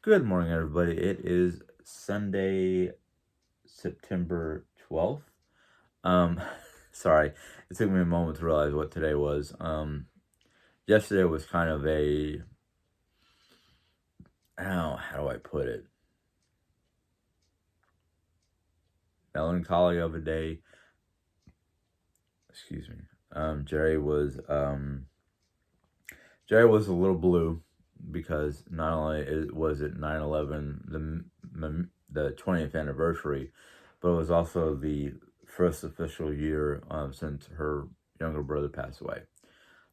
Good morning, everybody. It is Sunday, September 12th. Um, sorry, it took me a moment to realize what today was. Yesterday was kind of how do I put it? Melancholy of a day. Excuse me. Um, Jerry was, um, Jerry was a little blue because not only was it 9/11, the 20th anniversary, but it was also the first official year since her younger brother passed away.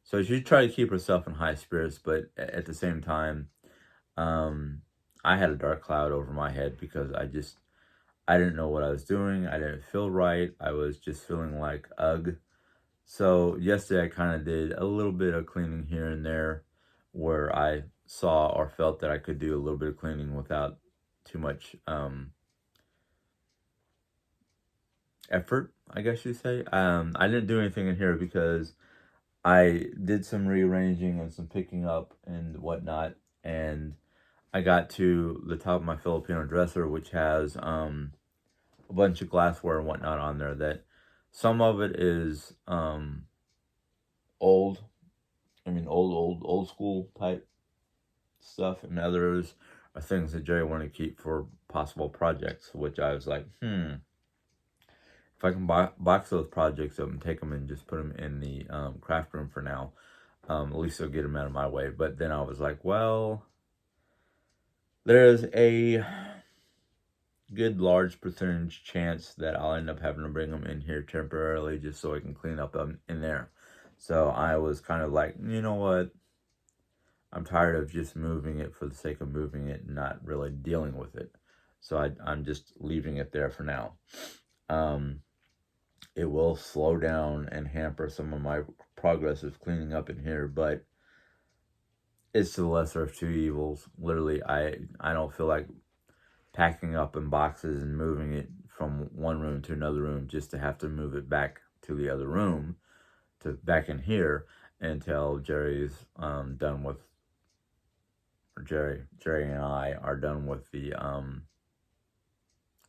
So she tried to keep herself in high spirits, but at the same time, um, I had a dark cloud over my head because I didn't know what I was doing. I didn't feel right. I was just feeling like ugh. So yesterday I kind of did a little bit of cleaning here and there where I saw or felt that I could do a little bit of cleaning without too much effort, I guess you'd say. I didn't do anything in here because I did some rearranging and some picking up and whatnot, and I got to the top of my Filipino dresser, which has a bunch of glassware and whatnot on there. That some of it is old. I mean, old school type stuff, and others are things that Jerry wanted to keep for possible projects. Which I was like, if I can box those projects up and take them and just put them in the craft room for now, at least they'll get them out of my way. But then I was like, well, there's a good large percentage chance that I'll end up having to bring them in here temporarily just so I can clean up in there. So I was kind of like, you know what? I'm tired of just moving it for the sake of moving it and not really dealing with it. So I'm just leaving it there for now. Um, it will slow down and hamper some of my progress of cleaning up in here, but it's the lesser of two evils. Literally, I don't feel like packing up in boxes and moving it from one room to another room just to have to move it back to the other room to back in here until Jerry's done with or Jerry and I are done with the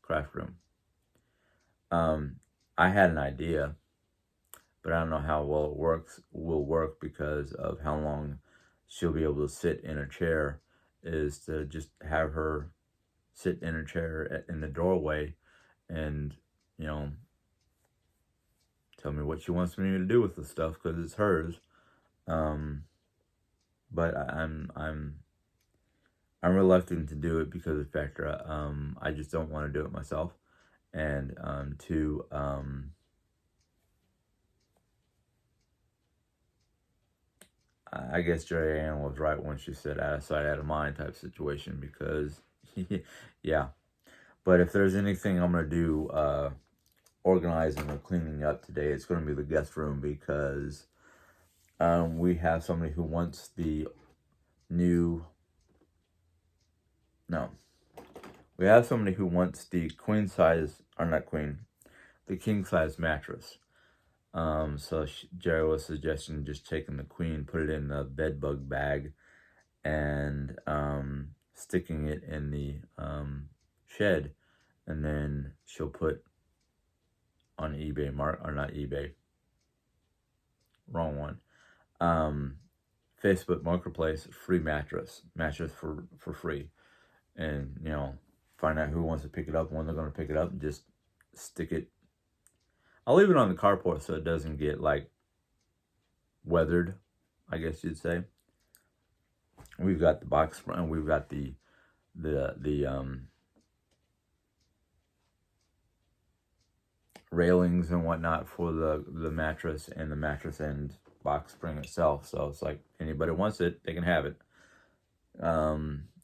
craft room. Um, I had an idea, but I don't know how well it will work because of how long she'll be able to sit in a chair. Is to just have her sit in a chair in the doorway, and you know, tell me what she wants me to do with the stuff because it's hers. Um, but I'm reluctant to do it because of the fact that I just don't want to do it myself, and two I guess Jerry Ann was right when she said out of sight, out of mind type situation because, yeah. But if there's anything I'm going to do organizing or cleaning up today, it's going to be the guest room because we have somebody who wants the new. No. We have somebody who wants the queen size, or not queen, the king size mattress. So Jerry was suggesting just taking the queen, put it in the bed bug bag, and sticking it in the shed, and then she'll put on eBay or not eBay, wrong one. Um, Facebook Marketplace, free mattress for free, and find out who wants to pick it up, when they're going to pick it up, and just stick it. I'll leave it on the carport so it doesn't get like weathered, I guess you'd say. We've got the box and we've got the railings and whatnot for the mattress and the mattress and box spring itself. So it's like anybody wants it, they can have it.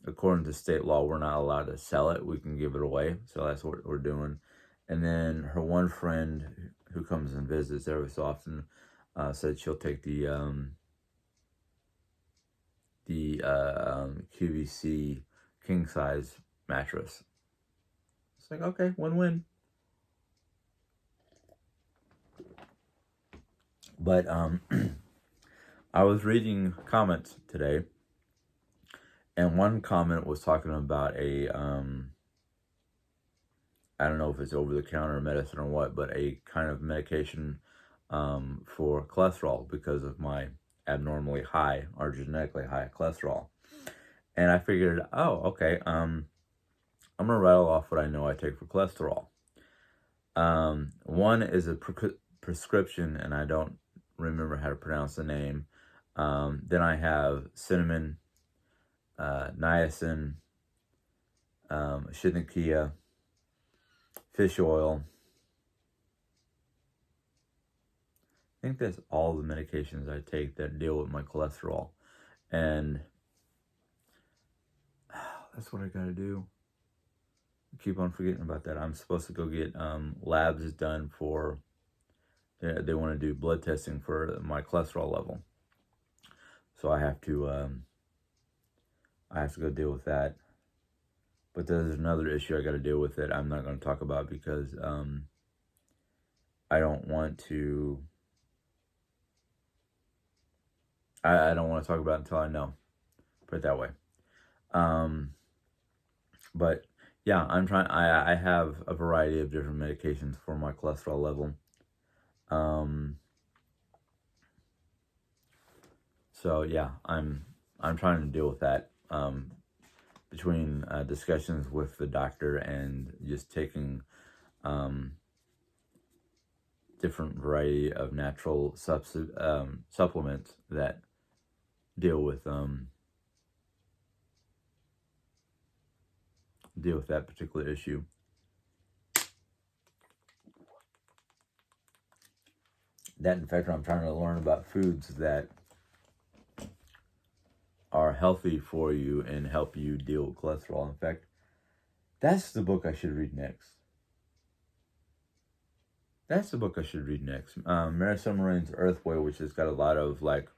According to state law, we're not allowed to sell it. We can give it away. So that's what we're doing. And then her one friend who comes and visits every so often said she'll take the QVC king size mattress. It's like, okay, win-win. But I was reading comments today, And one comment was talking about I don't know if it's over the counter medicine or what, but a kind of medication for cholesterol because of my abnormally high or genetically high cholesterol. And I figured, oh, okay, I'm gonna rattle off what I know I take for cholesterol. One is a prescription, and I don't remember how to pronounce the name. Then I have cinnamon, niacin, Shinikia, fish oil. I think that's all the medications I take that deal with my cholesterol. And that's what I gotta do. I keep on forgetting about that. I'm supposed to go get labs done for, they want to do blood testing for my cholesterol level. So I have to go deal with that. But there's another issue I got to deal with that I'm not going to talk about because I don't want to. I don't want to talk about it until I know. Put it that way. But yeah, I'm trying. I have a variety of different medications for my cholesterol level. So yeah, I'm trying to deal with that. Between discussions with the doctor and just taking different variety of natural supplements that deal with that particular issue. That, in fact, I'm trying to learn about foods that are healthy for you and help you deal with cholesterol. In fact, that's the book I should read next. Mary Summerrain's Earthway, which has got a lot of like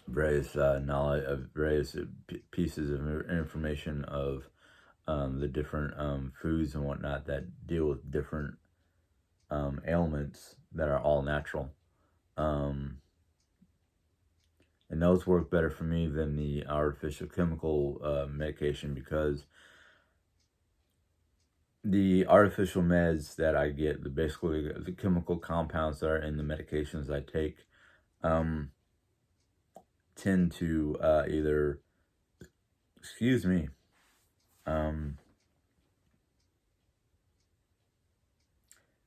various knowledge of various pieces of information of the different foods and whatnot that deal with different ailments that are all natural. And those work better for me than the artificial chemical medication, because the artificial meds that I get, basically the chemical compounds that are in the medications I take, tend to either, excuse me,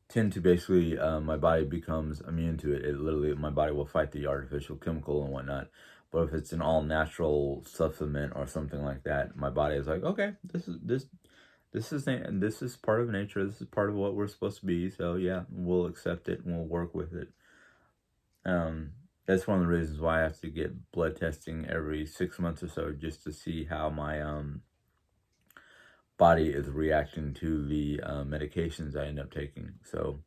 tend to basically, my body becomes immune to it. It literally, my body will fight the artificial chemical and whatnot. But if it's an all natural supplement or something like that, my body is like, okay, this is part of nature. This is part of what we're supposed to be. So yeah, we'll accept it and we'll work with it. That's one of the reasons why I have to get blood testing every 6 months or so, just to see how my body is reacting to the medications I end up taking. So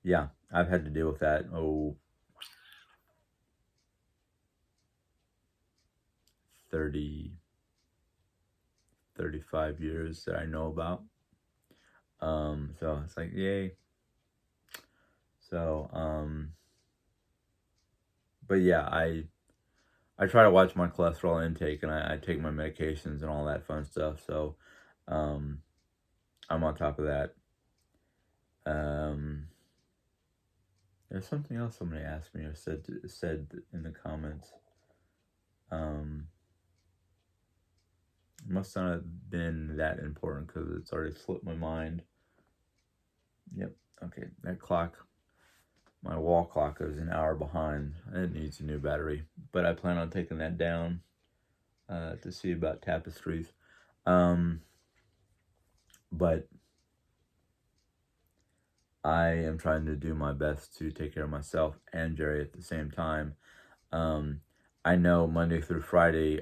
yeah, I've had to deal with that 35 years that I know about. So it's like, yay. So but yeah, I try to watch my cholesterol intake, and I take my medications and all that fun stuff. So I'm on top of that. There's something else somebody asked me or said in the comments. It must not have been that important because it's already slipped my mind. Yep. Okay. That clock, my wall clock, is an hour behind. It needs a new battery, but I plan on taking that down to see about tapestries. But I am trying to do my best to take care of myself and Jerry at the same time. I know Monday through Friday,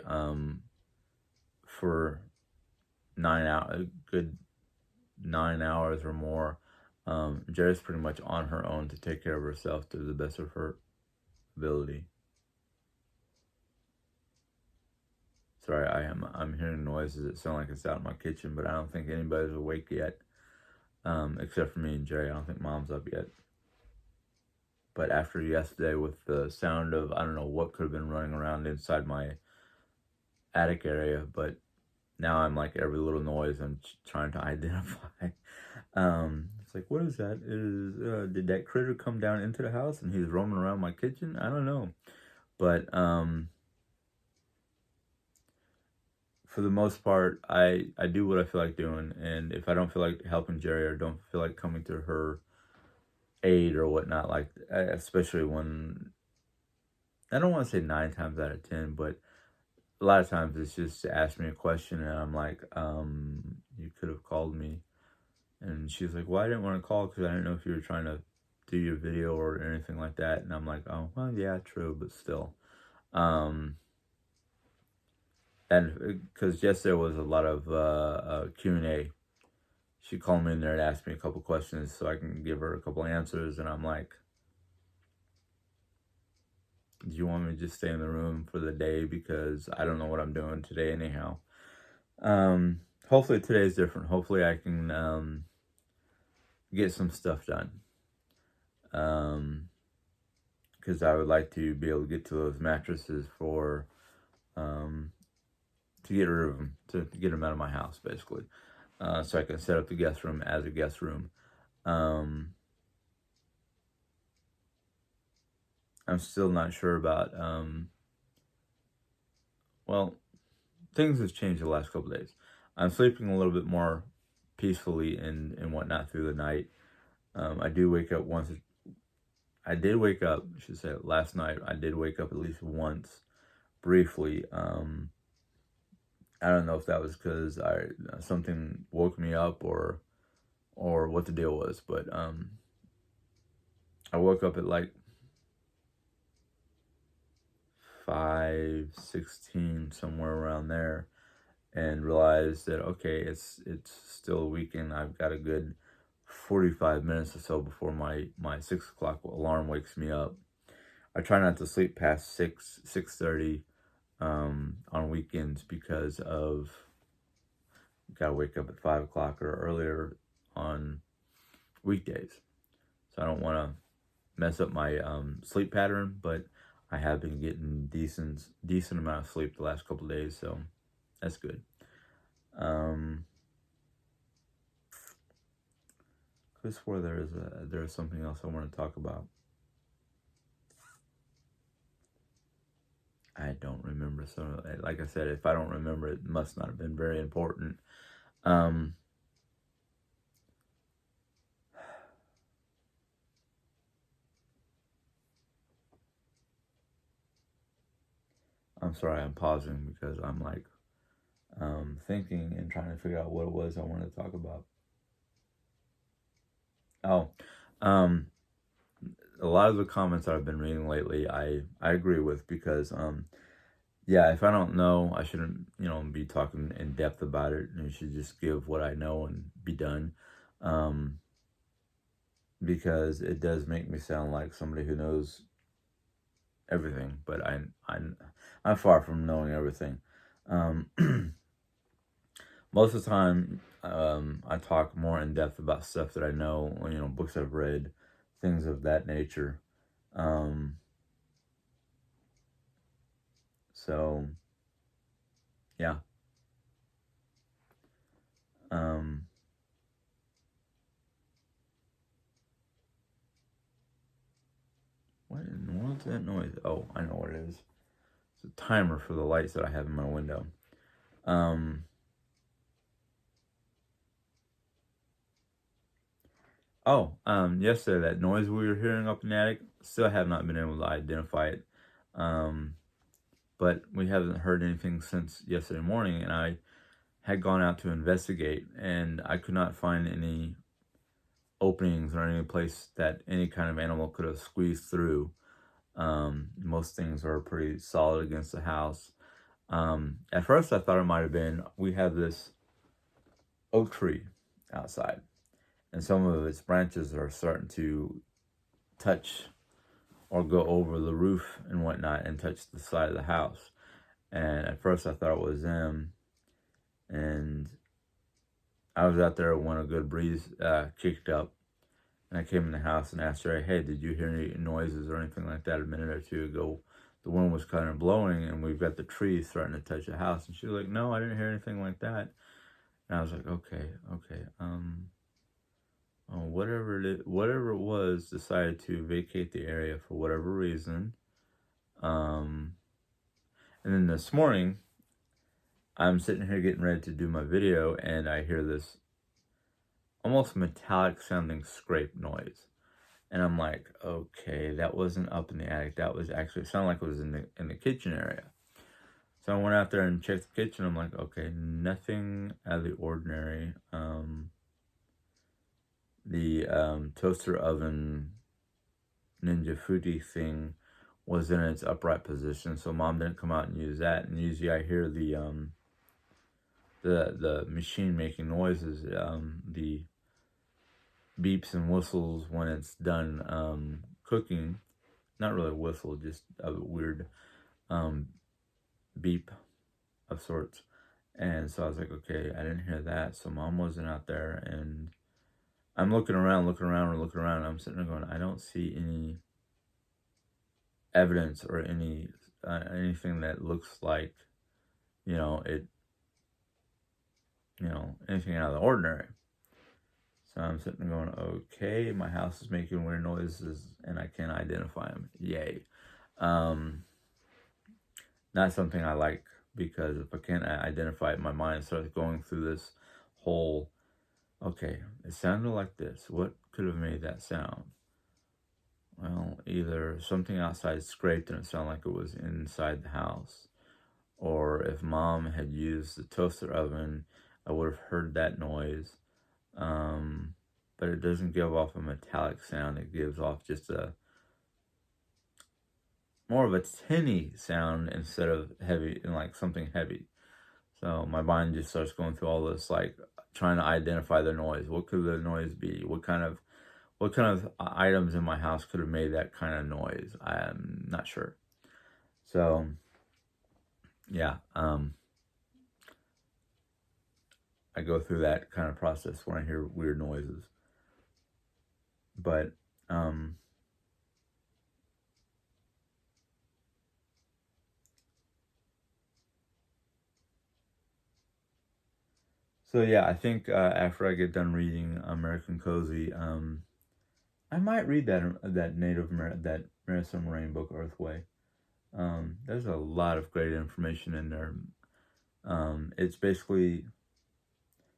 for 9 hours, a good 9 hours or more, Jerry's pretty much on her own to take care of herself to the best of her ability. Sorry, I'm hearing noises that sound like it's out in my kitchen, but I don't think anybody's awake yet, except for me and Jerry. I don't think Mom's up yet. But after yesterday, with the sound of, I don't know what could have been running around inside my attic area, but now I'm like every little noise I'm trying to identify. It's like, what is that? Did that critter come down into the house and he's roaming around my kitchen? I don't know. But for the most part, I do what I feel like doing, and if I don't feel like helping Jerry or don't feel like coming to her aid or whatnot, like especially when I don't want to say 9 times out of 10, but a lot of times it's just to ask me a question, and I'm like, you could have called me, and she's like, well, I didn't want to call because I didn't know if you were trying to do your video or anything like that, and I'm like, oh, well, yeah, true, but still, and because yesterday was a lot of Q&A. She called me in there and asked me a couple questions so I can give her a couple answers, and I'm like, do you want me to just stay in the room for the day because I don't know what I'm doing today anyhow? Hopefully today's different. Hopefully I can get some stuff done. Because I would like to be able to get to those mattresses for to get rid of them, to get them out of my house, basically. So I can set up the guest room as a guest room. I'm still not sure about, well, things have changed the last couple days. I'm sleeping a little bit more peacefully and whatnot through the night. I do wake up once. I did wake up, I should say, last night. I did wake up at least once, briefly. I don't know if that was because something woke me up or what the deal was, but I woke up at like 5:16, somewhere around there, and realized that, okay, it's still a weekend. I've got a good 45 minutes or so before my 6 o'clock alarm wakes me up. I try not to sleep past 6:30 on weekends because of gotta wake up at 5 o'clock or earlier on weekdays. So I don't want to mess up my sleep pattern, but I have been getting decent amount of sleep the last couple of days, so that's good. Could have swore there's something else I want to talk about. I don't remember. So, like I said, if I don't remember, it must not have been very important. I'm sorry, I'm pausing because I'm like thinking and trying to figure out what it was I wanted to talk about. Oh, a lot of the comments I've been reading lately, I agree with, because yeah, if I don't know, I shouldn't, be talking in depth about it. And I should just give what I know and be done. Because it does make me sound like somebody who knows everything, but I'm far from knowing everything. Most of the time, I talk more in depth about stuff that I know, books I've read, things of that nature. So, yeah. What in the world's that noise? Oh, I know what it is. It's a timer for the lights that I have in my window. Yesterday, that noise we were hearing up in the attic, still have not been able to identify it. But we haven't heard anything since yesterday morning, and I had gone out to investigate, and I could not find any openings or any place that any kind of animal could have squeezed through. Most things are pretty solid against the house. At first I thought it might have been, we have this oak tree outside, and some of its branches are starting to touch or go over the roof and whatnot and touch the side of the house. And at first I thought it was them, and I was out there when a good breeze kicked up, and I came in the house and asked her, hey, did you hear any noises or anything like that a minute or two ago the wind was kind of blowing, and we've got the trees threatening to touch the house. And she was like, no, I didn't hear anything like that. And I was like, okay, whatever it was, decided to vacate the area for whatever reason. And then this morning, I'm sitting here getting ready to do my video, and I hear this almost metallic sounding scrape noise. And I'm like, okay, that wasn't up in the attic. That was actually, it sounded like it was in the kitchen area. So I went out there and checked the kitchen. I'm like, okay, nothing out of the ordinary. The toaster oven Ninja Fuji thing was in its upright position, so Mom didn't come out and use that. And usually I hear the machine making noises, the beeps and whistles when it's done cooking. Not really a whistle, just a weird beep of sorts. And so I was like, okay, I didn't hear that. So Mom wasn't out there, and I'm looking around, and I'm sitting there going, I don't see any evidence or anything that looks like, anything out of the ordinary. So I'm sitting there going, okay, my house is making weird noises and I can't identify them. Yay. Not something I like, because if I can't identify it, my mind starts going through this whole, okay, it sounded like this. What could have made that sound? Well, either something outside scraped and it sounded like it was inside the house. Or if Mom had used the toaster oven, I would have heard that noise. But it doesn't give off a metallic sound. It gives off just more of a tinny sound instead of heavy, and like something heavy. So my mind just starts going through all this, like trying to identify the noise. What could the noise be? What kind of items in my house could have made that kind of noise? I'm not sure. So yeah, I go through that kind of process when I hear weird noises. But so yeah, I think after I get done reading American Cozy, I might read that Marissa Moraine book, Earthway. There's a lot of great information in there. It's basically,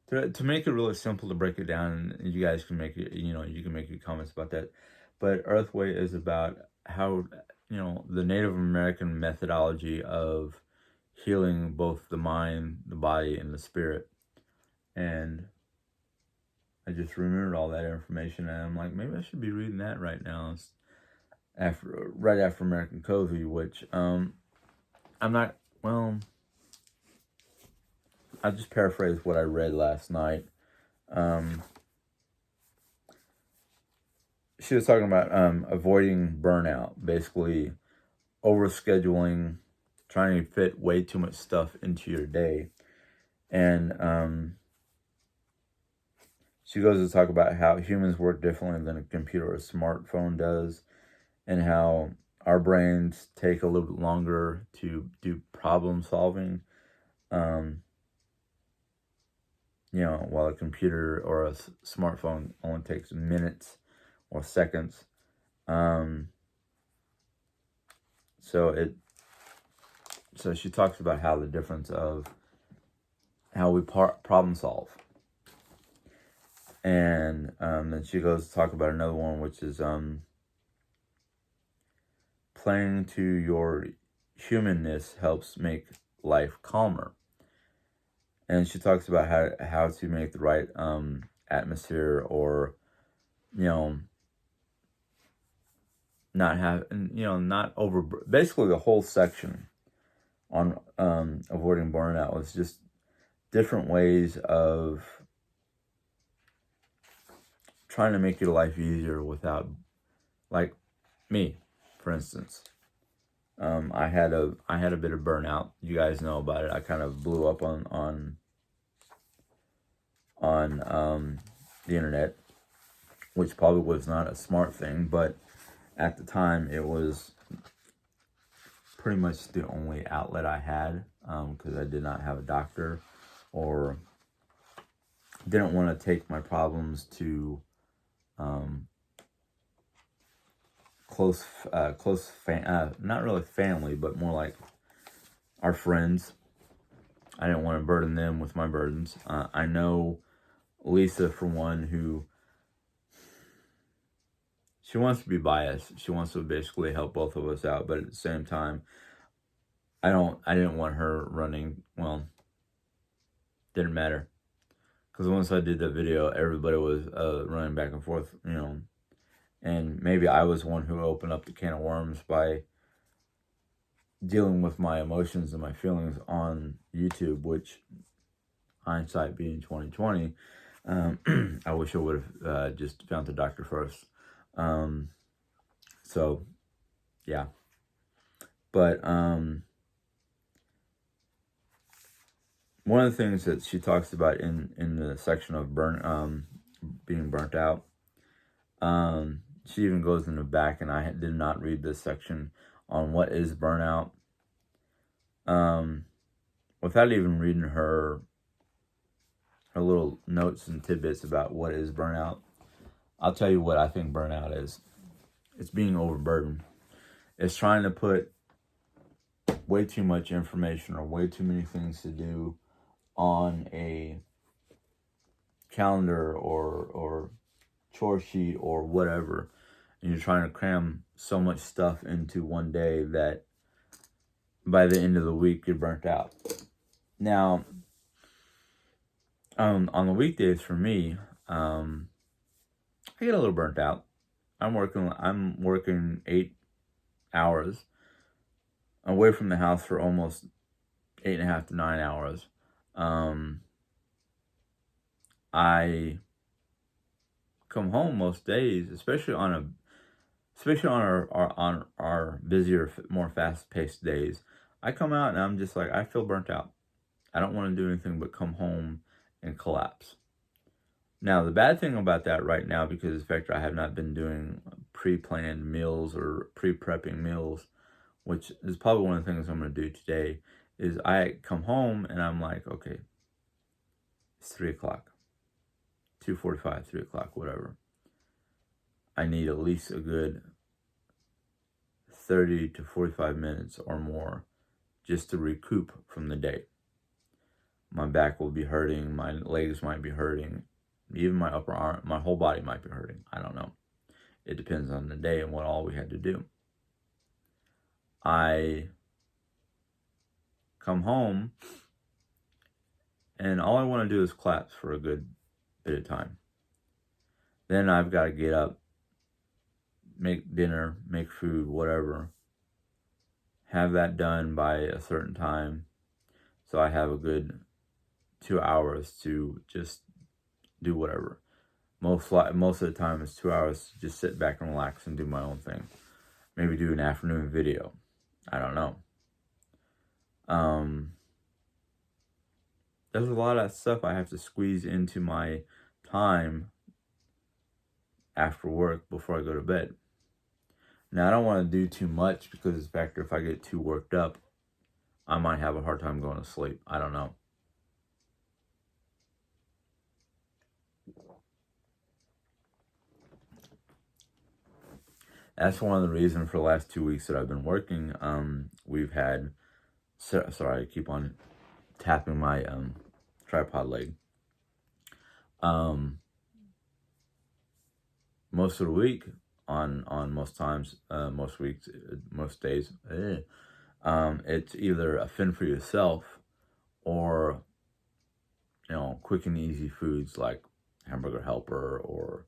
to make it really simple, to break it down, and you guys can make it, you can make your comments about that. But Earthway is about how, the Native American methodology of healing both the mind, the body, and the spirit. And I just remembered all that information, and I'm like, maybe I should be reading that right now, right after American Cozy, which I'm not. Well, I'll just paraphrase what I read last night. She was talking about avoiding burnout, basically overscheduling, trying to fit way too much stuff into your day. And she goes to talk about how humans work differently than a computer or a smartphone does, and how our brains take a little bit longer to do problem solving. While a computer or a smartphone only takes minutes or seconds. So she talks about how the difference of how we problem solve. And then she goes to talk about another one, which is playing to your humanness helps make life calmer. And she talks about how to make the right atmosphere, or not over. Basically, the whole section on avoiding burnout was just different ways of trying to make your life easier without, like me, for instance. I had a bit of burnout. You guys know about it. I kind of blew up on the internet, which probably was not a smart thing, but at the time it was pretty much the only outlet I had, because I did not have a doctor, or didn't want to take my problems to not really family, but more like our friends. I didn't want to burden them with my burdens. I know Lisa, for one, who she wants to be biased. She wants to basically help both of us out, but at the same time, I didn't want her running. Well, didn't matter, because once I did that video, everybody was running back and forth, and maybe I was one who opened up the can of worms by dealing with my emotions and my feelings on YouTube, which, hindsight being 2020, I wish I would have just found the doctor first. So, yeah. But one of the things that she talks about in the section of being burnt out, she even goes in the back, and I did not read this section on what is burnout. Without even reading her little notes and tidbits about what is burnout, I'll tell you what I think burnout is. It's being overburdened. It's trying to put way too much information or way too many things to do on a calendar or chore sheet or whatever, and you're trying to cram so much stuff into one day that by the end of the week you're burnt out. Now, on the weekdays for me, I get a little burnt out. I'm working 8 hours away from the house for almost 8.5 to 9 hours. I come home most days, especially on our busier, more fast-paced days. I come out and I'm just like, I feel burnt out. I don't want to do anything but come home and collapse. Now, the bad thing about that right now, because of the fact I have not been doing pre-planned meals or pre-prepping meals, which is probably one of the things I'm going to do today, is I come home and I'm like, okay, it's 3 o'clock, 2:45, 3 o'clock, whatever. I need at least a good 30 to 45 minutes or more just to recoup from the day. My back will be hurting, my legs might be hurting, even my upper arm, my whole body might be hurting. I don't know. It depends on the day and what all we had to do. I come home and all I want to do is collapse for a good bit of time. Then I've got to get up, make dinner, make food, whatever. Have that done by a certain time, so I have a good 2 hours to just do whatever. Most of the time it's 2 hours to just sit back and relax and do my own thing. Maybe do an afternoon video. I don't know. There's a lot of stuff I have to squeeze into my time after work before I go to bed. Now, I don't want to do too much because of the fact that if I get too worked up, I might have a hard time going to sleep. I don't know. That's one of the reasons for the last 2 weeks that I've been working. We've had, sorry, I keep on tapping my tripod leg. Most of the week, on most times, most weeks, most days, it's either a fend for yourself or, quick and easy foods like hamburger helper or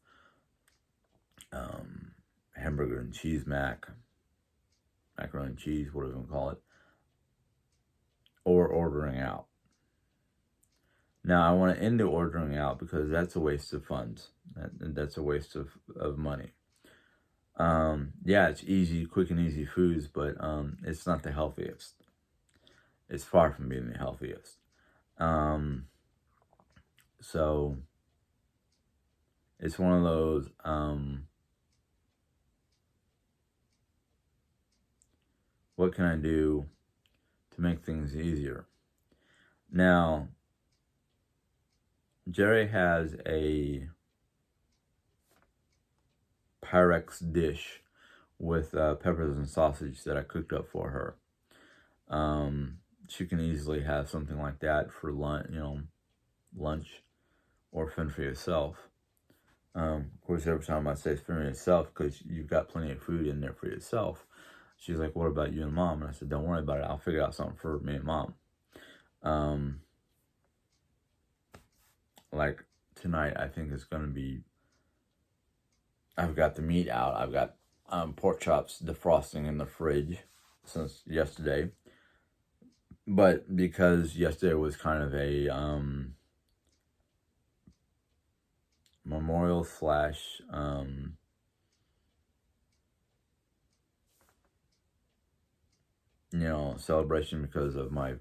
hamburger and cheese macaroni and cheese, whatever you want to call it, or ordering out. Now, I want to end the ordering out because that's a waste of funds. That's a waste of money. Yeah, it's easy, quick and easy foods, but it's not the healthiest. It's far from being the healthiest. So it's one of those, what can I do to make things easier? Now, Jerry has a Pyrex dish with peppers and sausage that I cooked up for her. She can easily have something like that for lunch, or fend for yourself. Of course, every time I say fend for yourself, because you've got plenty of food in there for yourself. She's like, what about you and mom? And I said, don't worry about it. I'll figure out something for me and mom. Like tonight, I think it's going to be, I've got the meat out. I've got pork chops defrosting in the fridge since yesterday. But because yesterday was kind of a memorial slash celebration because of my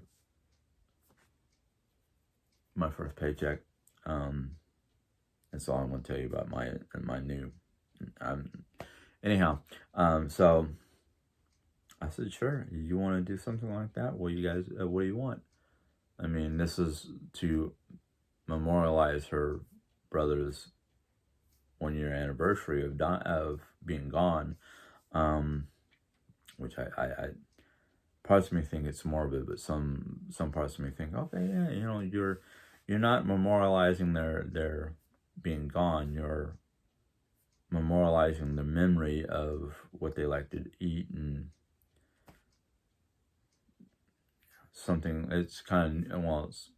first paycheck. That's all I'm going to tell you about my new. Anyhow, so I said, sure. You want to do something like that? Well, you guys, what do you want? I mean, this is to memorialize her brother's 1-year anniversary of being gone. Which I parts of me think it's morbid, but some parts of me think, okay, yeah, you're not memorializing their being gone. You're memorializing the memory of what they like to eat and something. It's kind of, well, it's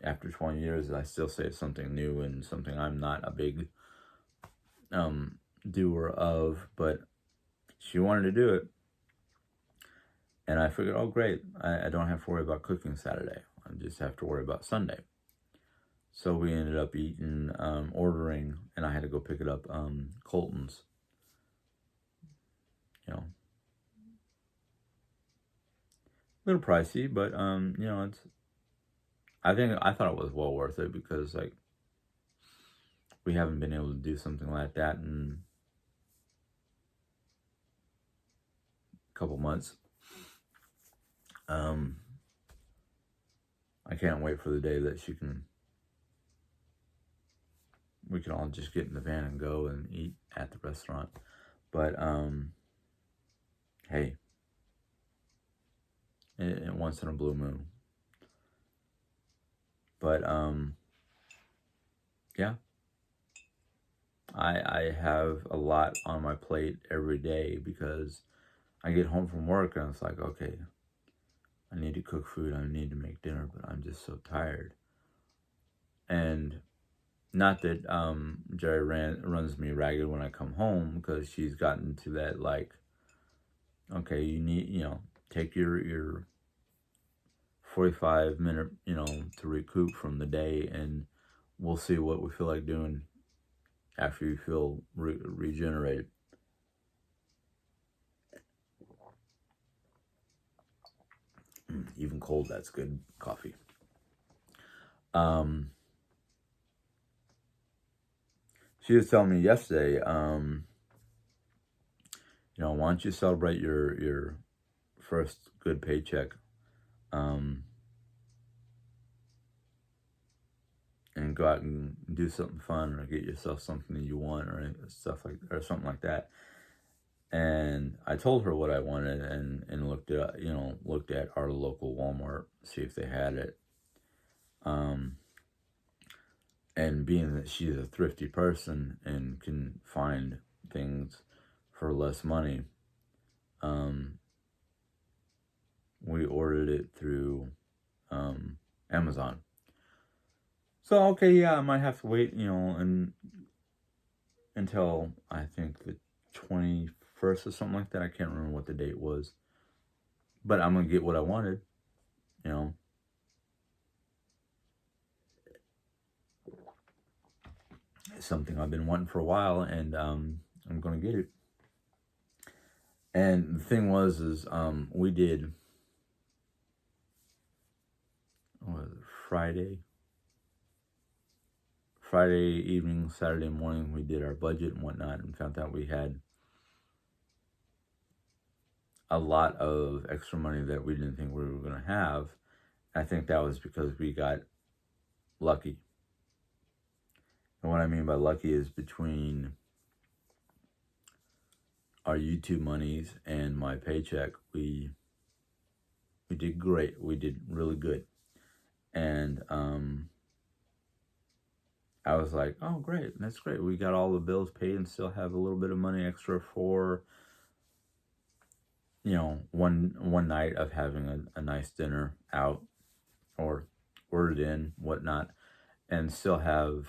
after 20 years, I still say it's something new and something I'm not a big doer of, but she wanted to do it. And I figured, oh, great, I don't have to worry about cooking Saturday. I just have to worry about Sunday. So we ended up ordering, and I had to go pick it up, Colton's. A little pricey, but, it's, I thought it was well worth it because, like, we haven't been able to do something like that in a couple months. I can't wait for the day that we can all just get in the van and go and eat at the restaurant. But, hey, once in a blue moon. But, yeah, I have a lot on my plate every day because I get home from work and it's like, okay, I need to cook food, I need to make dinner, but I'm just so tired. And not that Jerry runs me ragged when I come home, because she's gotten to that, like, okay, you need, take your 45-minute, to recoup from the day, and we'll see what we feel like doing after you feel regenerated. Even cold, that's good coffee. She was telling me yesterday, why don't you celebrate your first good paycheck, and go out and do something fun, or get yourself something that you want, or something like that. And I told her what I wanted, and looked at our local Walmart, see if they had it. And being that she's a thrifty person and can find things for less money, we ordered it through Amazon. So, okay, yeah, I might have to wait, until I think the 21st or something like that. I can't remember what the date was. But I'm going to get what I wanted, It's something I've been wanting for a while, and I'm going to get it. And the thing is we did, Friday evening, Saturday morning, we did our budget and whatnot, and found out we had a lot of extra money that we didn't think we were going to have. I think that was because we got lucky. And what I mean by lucky is between our YouTube monies and my paycheck, we did great. We did really good. And I was like, oh, great. That's great. We got all the bills paid and still have a little bit of money extra for, one night of having a nice dinner out or ordered in, whatnot, and still have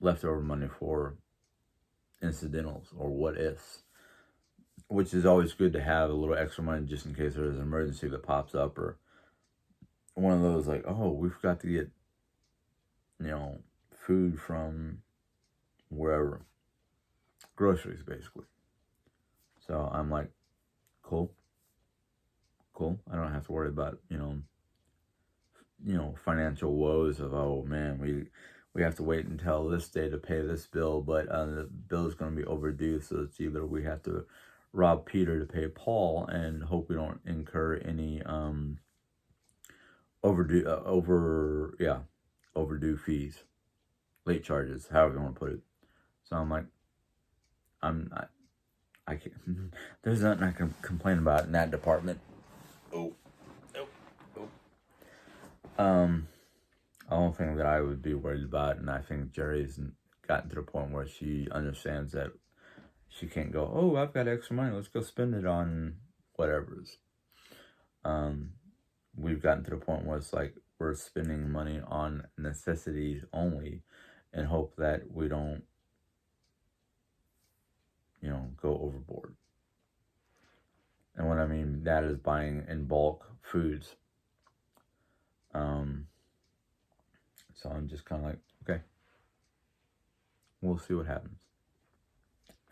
leftover money for incidentals or what ifs, which is always good to have a little extra money just in case there's an emergency that pops up, or one of those like, oh, we forgot to get, food from wherever, groceries basically. So I'm like, cool. I don't have to worry about, financial woes of, oh man, we have to wait until this day to pay this bill, but the bill is going to be overdue, so it's either we have to rob Peter to pay Paul and hope we don't incur any overdue fees, late charges, however you want to put it. So I'm like, I can't. There's nothing I can complain about in that department. Oh. The only thing that I would be worried about, and I think Jerry's gotten to the point where she understands that she can't go, oh, I've got extra money, let's go spend it on whatever's. We've gotten to the point where it's like we're spending money on necessities only and hope that we don't, go overboard. And what I mean that is buying in bulk foods. So I'm just kind of like, okay, we'll see what happens.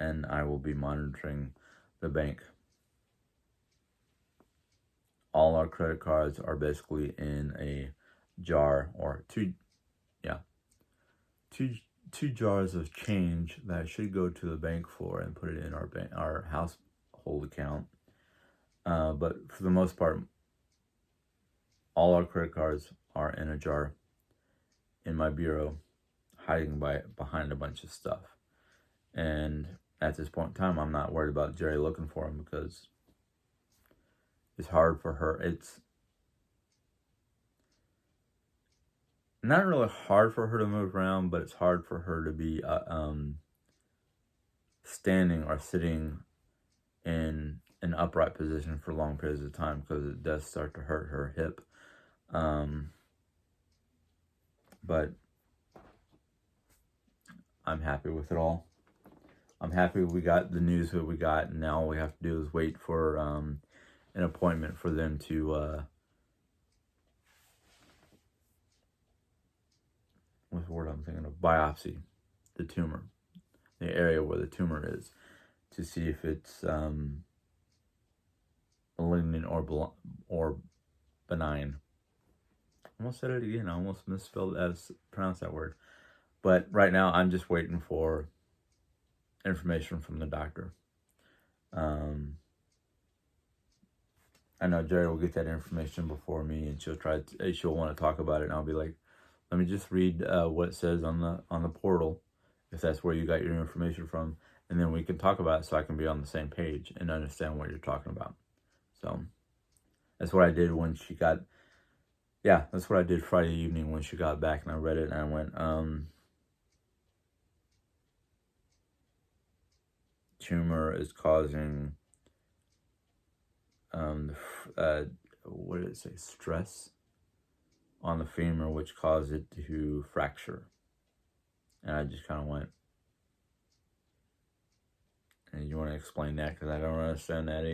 And I will be monitoring the bank. All our credit cards are basically in a jar, or two jars of change that I should go to the bank for and put it in our household account. But for the most part, all our credit cards are in a jar in my bureau, hiding behind a bunch of stuff. And at this point in time, I'm not worried about Jerry looking for them because it's hard for her. It's not really hard for her to move around, but it's hard for her to be standing or sitting in an upright position for long periods of time because it does start to hurt her hip. But I'm happy with it all. I'm happy we got the news that we got, and now all we have to do is wait for an appointment for them to what's the word I'm thinking of? Biopsy the tumor, the area where the tumor is, to see if it's malignant or benign. I almost said it again. I almost misspelled pronounced that word. But right now, I'm just waiting for information from the doctor. I know Jerry will get that information before me, and she'll want to talk about it, and I'll be like, let me just read what it says on the portal, if that's where you got your information from, and then we can talk about it so I can be on the same page and understand what you're talking about. So that's what I did when she got. Yeah, that's what I did Friday evening when she got back, and I read it, and I went, tumor is causing, what did it say? Stress on the femur, which caused it to fracture. And I just kind of went, and you want to explain that? Because I don't understand that.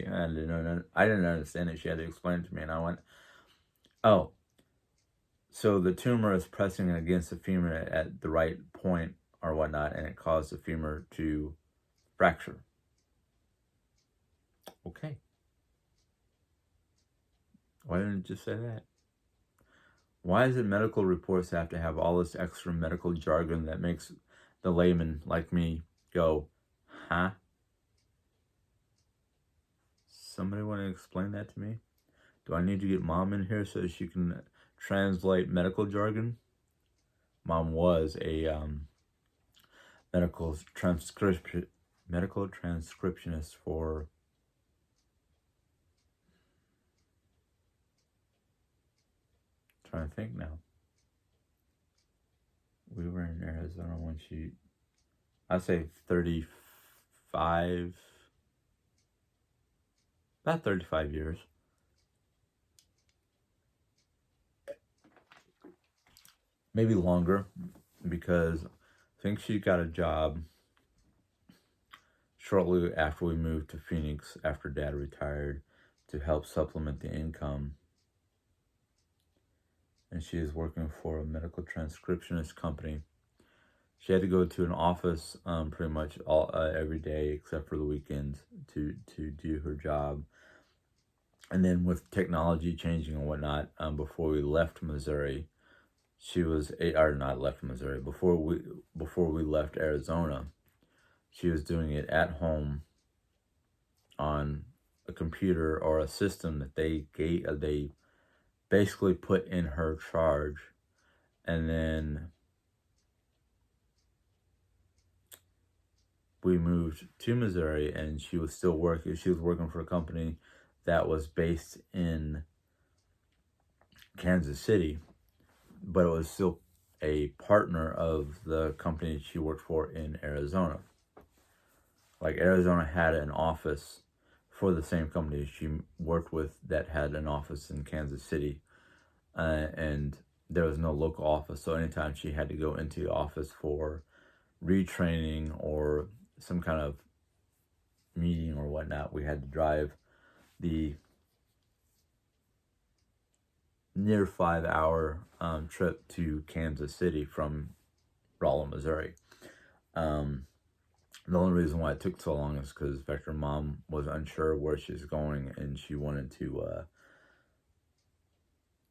I didn't understand it. She had to explain it to me, and I went, oh. So the tumor is pressing against the femur at the right point or whatnot, and it caused the femur to fracture. Okay. Why didn't it just say that? Why is it medical reports have to have all this extra medical jargon that makes the layman like me go, huh? somebody want to explain that to me? Do I need to get mom in here so she can translate medical jargon? Mom was a medical transcription medical transcriptionist for, trying to think now. We were in Arizona when I'd say 35, about 35 years. Maybe longer, because I think she got a job shortly after we moved to Phoenix after Dad retired to help supplement the income. And she is working for a medical transcriptionist company. She had to go to an office pretty much every day except for the weekends to do her job. And then with technology changing and whatnot, before we left Missouri, not left Missouri, before we left Arizona, she was doing it at home on a computer or a system that they basically put in her charge. And then we moved to Missouri, and she was still working. She was working for a company that was based in Kansas City, but it was still a partner of the company she worked for in Arizona. Like, Arizona had an office for the same company she worked with that had an office in Kansas City, and there was no local office. So anytime she had to go into the office for retraining or some kind of meeting or whatnot, we had to drive the near 5-hour trip to Kansas City from Rolla, Missouri. The only reason why it took so long is because Vector Mom was unsure where she was going, and she wanted to,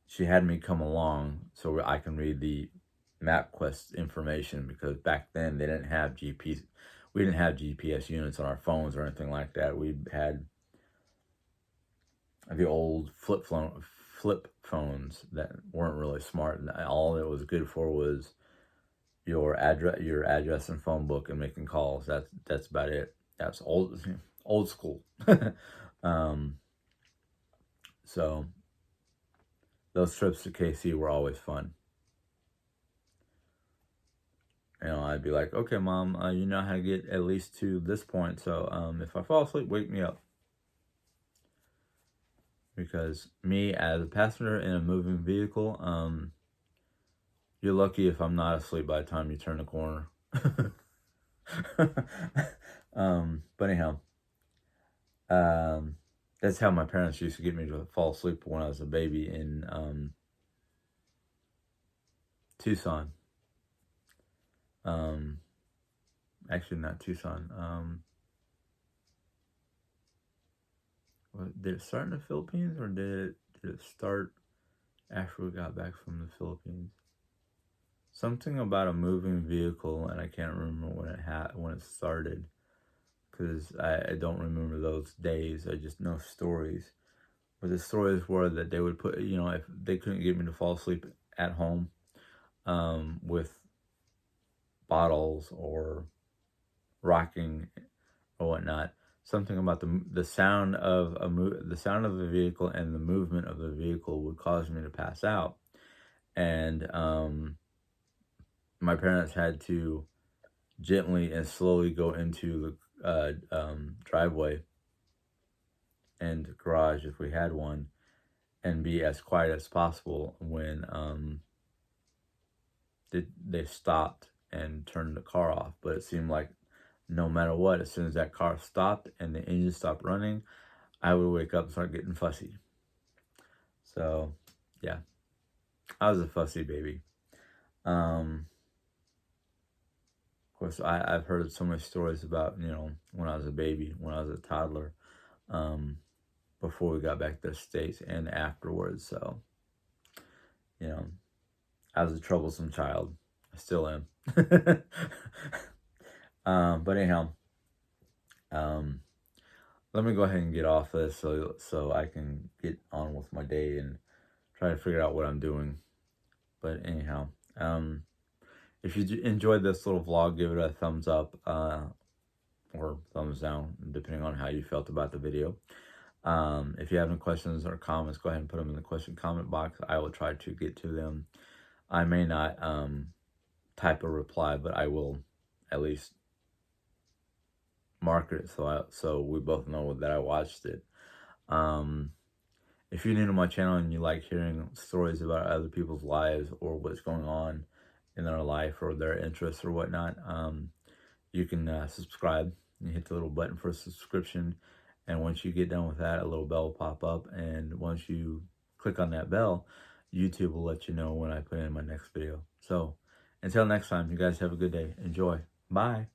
she had me come along so I can read the MapQuest information, because back then they didn't have GPS. We didn't have GPS units on our phones or anything like that. We had the old flip phones that weren't really smart, and all it was good for was your address and phone book and making calls. That's about it. That's old school. So those trips to KC were always fun. I'd be like, okay, Mom, you know how to get at least to this point, so if I fall asleep, wake me up. Because me, as a passenger in a moving vehicle, you're lucky if I'm not asleep by the time you turn the corner. But anyhow, that's how my parents used to get me to fall asleep when I was a baby in Tucson. Actually, not Tucson. Did it start in the Philippines, or did it start after we got back from the Philippines? Something about a moving vehicle, and I can't remember when it started, because I don't remember those days. I just know stories. But the stories were that they would put, if they couldn't get me to fall asleep at home, with bottles or rocking or whatnot, something about the sound of the vehicle and the movement of the vehicle would cause me to pass out. And my parents had to gently and slowly go into the driveway and garage, if we had one, and be as quiet as possible when they stopped and turned the car off. But it seemed like no matter what, as soon as that car stopped and the engine stopped running, I would wake up and start getting fussy. So, yeah, I was a fussy baby. Of course, I've heard so many stories about, when I was a baby, when I was a toddler, before we got back to the States and afterwards. So, I was a troublesome child. I still am. But anyhow, let me go ahead and get off this so I can get on with my day and try to figure out what I'm doing. But anyhow, if you enjoyed this little vlog, give it a thumbs up or thumbs down, depending on how you felt about the video. If you have any questions or comments, go ahead and put them in the question comment box. I will try to get to them. I may not type a reply, but I will at least mark it so we both know that I watched it. If you're new to my channel and you like hearing stories about other people's lives or what's going on in their life or their interests or whatnot, you can subscribe and hit the little button for subscription. And once you get done with that, a little bell will pop up. And once you click on that bell, YouTube will let you know when I put in my next video. So until next time, you guys have a good day. Enjoy. Bye.